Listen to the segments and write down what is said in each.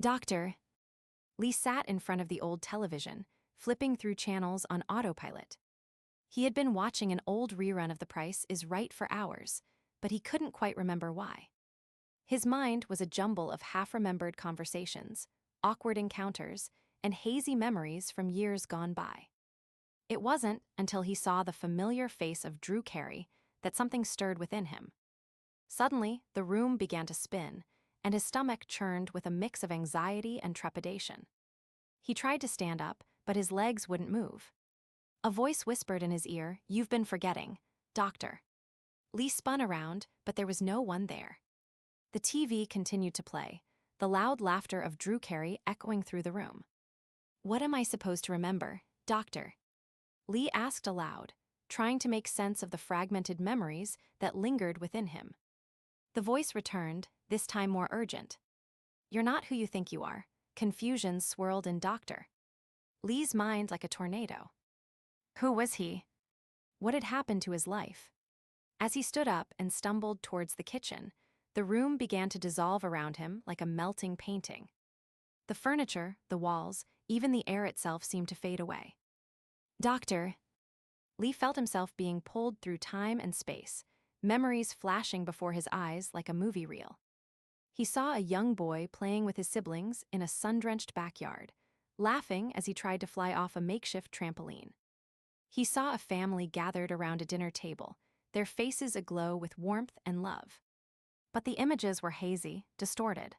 Doctor. Lee sat in front of the old television, flipping through channels on autopilot. He had been watching an old rerun of The Price is Right for hours, but he couldn't quite remember why. His mind was a jumble of half-remembered conversations, awkward encounters, and hazy memories from years gone by. It wasn't until he saw the familiar face of Drew Carey that something stirred within him. Suddenly, the room began to spin, and his stomach churned with a mix of anxiety and trepidation. He tried to stand up, but his legs wouldn't move. A voice whispered in his ear, "You've been forgetting, Doctor." Lee spun around, but there was no one there. The TV continued to play, the loud laughter of Drew Carey echoing through the room. "What am I supposed to remember, Doctor?" Lee asked aloud, trying to make sense of the fragmented memories that lingered within him. The voice returned, this time more urgent. "You're not who you think you are." Confusion swirled in Doctor Lee's mind like a tornado. Who was he? What had happened to his life? As he stood up and stumbled towards the kitchen, the room began to dissolve around him like a melting painting. The furniture, the walls, even the air itself seemed to fade away. Doctor. Lee felt himself being pulled through time and space, memories flashing before his eyes like a movie reel. He saw a young boy playing with his siblings in a sun-drenched backyard, laughing as he tried to fly off a makeshift trampoline. He saw a family gathered around a dinner table, their faces aglow with warmth and love. But the images were hazy, distorted,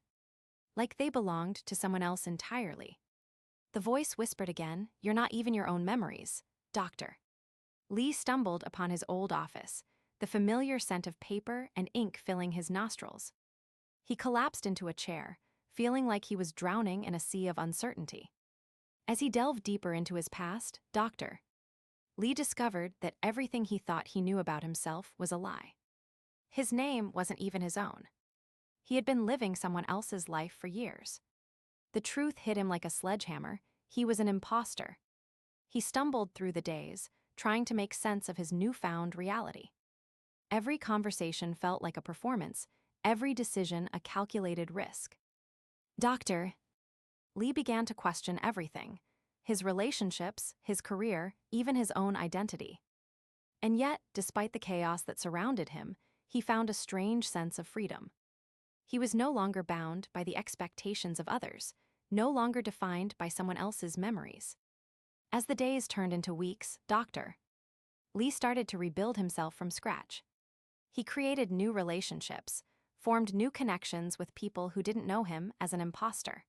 like they belonged to someone else entirely. The voice whispered again, "You're not even your own memories, Doctor." Lee stumbled upon his old office, the familiar scent of paper and ink filling his nostrils. He collapsed into a chair, feeling like he was drowning in a sea of uncertainty. As he delved deeper into his past, Doctor Lee discovered that everything he thought he knew about himself was a lie. His name wasn't even his own. He had been living someone else's life for years. The truth hit him like a sledgehammer. He was an imposter. He stumbled through the days, trying to make sense of his newfound reality. Every conversation felt like a performance, every decision a calculated risk. Doctor Lee began to question everything: his relationships, his career, even his own identity. And yet, despite the chaos that surrounded him, he found a strange sense of freedom. He was no longer bound by the expectations of others, no longer defined by someone else's memories. As the days turned into weeks, Doctor Lee started to rebuild himself from scratch. He created new relationships, formed new connections with people who didn't know him as an imposter.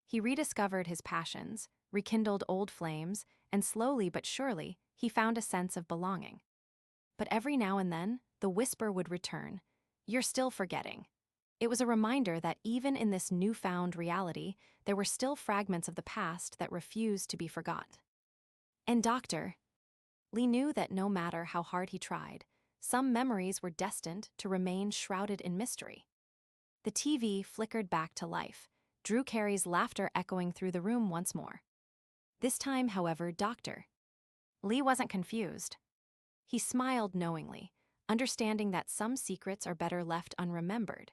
He rediscovered his passions, rekindled old flames, and slowly but surely, he found a sense of belonging. But every now and then, the whisper would return, "You're still forgetting." It was a reminder that even in this newfound reality, there were still fragments of the past that refused to be forgot. And Doctor Lee knew that no matter how hard he tried, some memories were destined to remain shrouded in mystery. The TV flickered back to life, Drew Carey's laughter echoing through the room once more. This time, however, Doctor Lee wasn't confused. He smiled knowingly, understanding that some secrets are better left unremembered.